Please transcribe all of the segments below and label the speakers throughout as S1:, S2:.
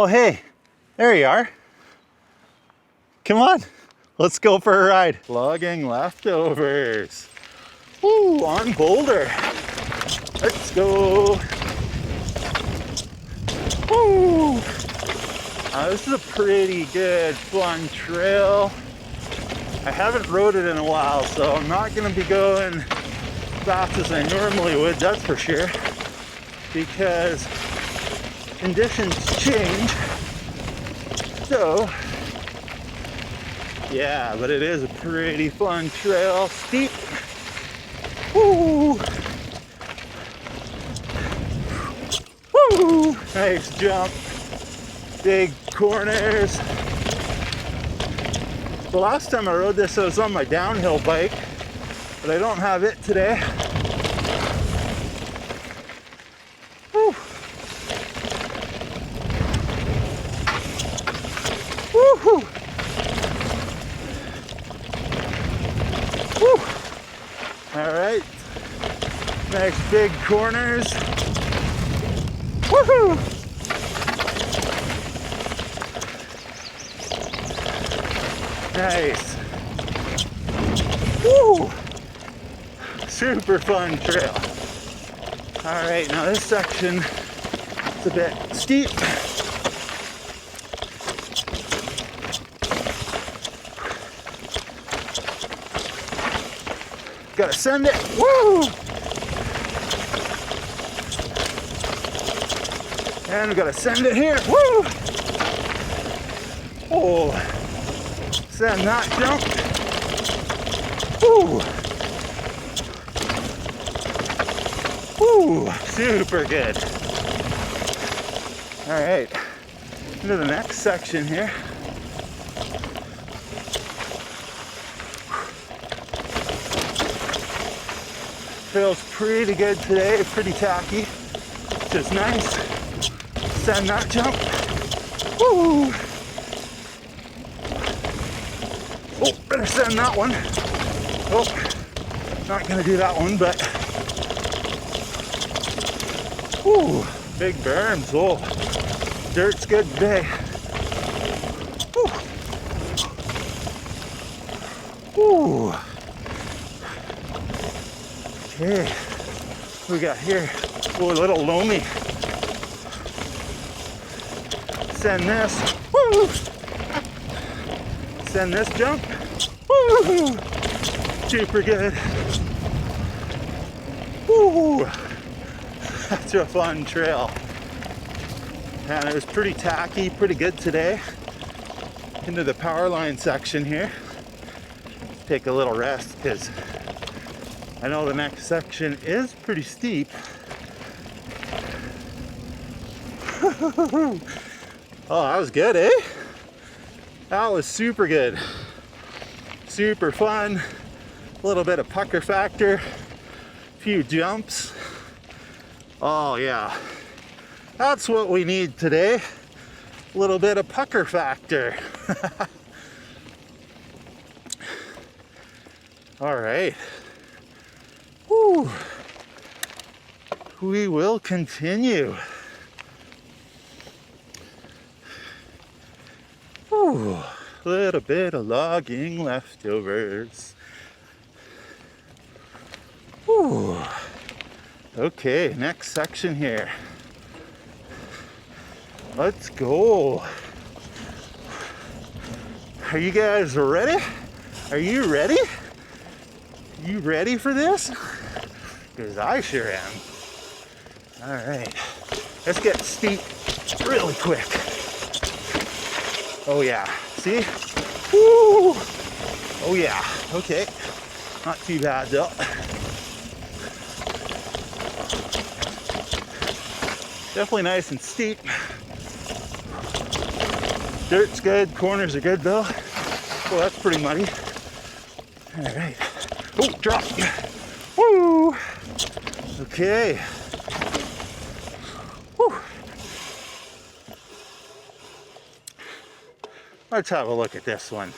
S1: Oh, hey, there you are. Come on, let's go for a ride. Logging leftovers. Woo, on Boulder. Let's go. Woo. This is a pretty good, fun trail. I haven't rode it in a while, so I'm not gonna be going fast as I normally would, that's for sure, because conditions change. So, yeah, but it is a pretty fun trail. Steep. Woo! Woo! Nice jump. Big corners. The last time I rode this, I was on my downhill bike, but I don't have it today. Woo! Woo-hoo! Woo! All right. Nice big corners. Woohoo! Nice. Woo! Super fun trail. All right, now this section is a bit steep. Gotta send it. Woo! And we gotta send it here. Woo! Oh. Send that jump. Woo! Woo! Super good. All right, into the next section here. Feels pretty good today, pretty tacky, which is nice. Send that jump. Woo! Oh, better send that one. Oh, not gonna do that one, but ooh, big berms. Oh, dirt's good today. Ooh. Okay, what we got here? Oh, a little loamy. Send this. Woo! Send this jump. Woo! Super good. Woo! That's a fun trail. And it was pretty tacky, pretty good today. Into the power line section here. Take a little rest because I know the next section is pretty steep. Oh, that was good, eh? That was super good. Super fun. A little bit of pucker factor. A few jumps. Oh yeah. That's what we need today. A little bit of pucker factor. All right. Whew. We will continue. Whew. A little bit of logging leftovers. Whew. Okay, next section here. Let's go. Are you guys ready? Are you ready? You ready for this? Because I sure am. All right, let's get steep really quick. Oh yeah, see? Woo! Oh yeah, okay. Not too bad though. Definitely nice and steep. Dirt's good, corners are good though. Oh, that's pretty muddy. All right. Oh, drop. Woo! Okay. Woo. Let's have a look at this one.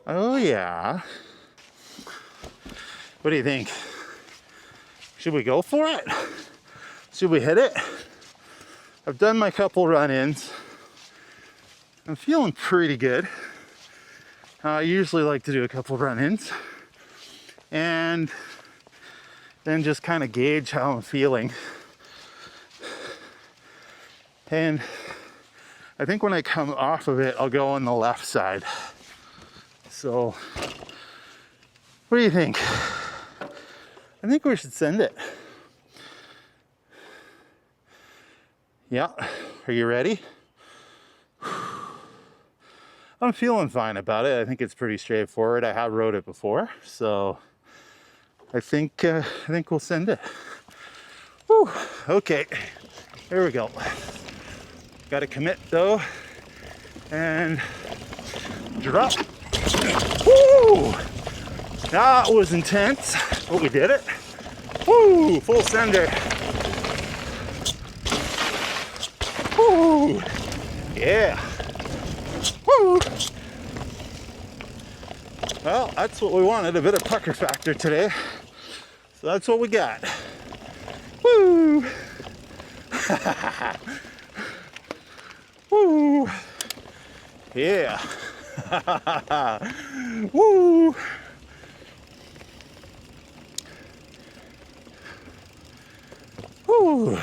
S1: Oh yeah. What do you think? Should we go for it? Should we hit it? I've done my couple run-ins. I'm feeling pretty good. I usually like to do a couple run-ins and then just kind of gauge how I'm feeling. And I think when I come off of it, I'll go on the left side. So, what do you think? I think we should send it. Yeah, are you ready? I'm feeling fine about it. I think it's pretty straightforward. I have rode it before, so I think we'll send it. Whew. Okay, here we go. Got to commit though, and drop. Woo! That was intense, but we did it. Woo! Full sender. Woo! Yeah. Woo! Well, that's what we wanted, a bit of pucker factor today. So that's what we got. Woo! Woo! Yeah. Woo! Woo!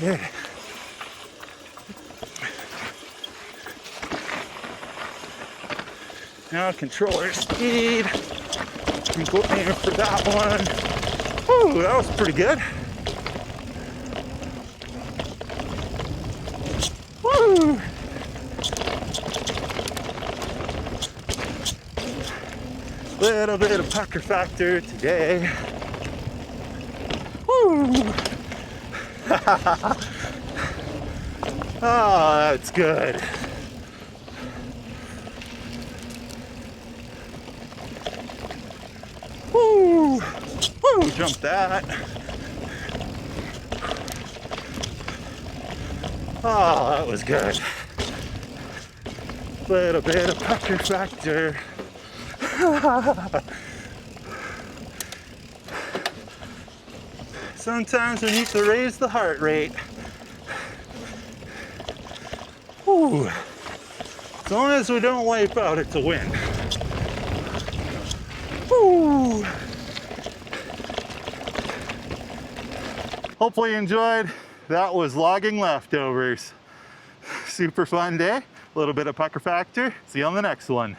S1: Okay. Now controller speed. I'm going for that one. Woo, that was pretty good. Woo! Little bit of pucker factor today. Woo! Oh, that's good. Woo! Woo! Jump that. Oh, that was good. Little bit of pucker factor. Sometimes we need to raise the heart rate. Whew. As long as we don't wipe out, it's a win. Whew. Hopefully you enjoyed. That was logging leftovers. Super fun day. A little bit of pucker factor. See you on the next one.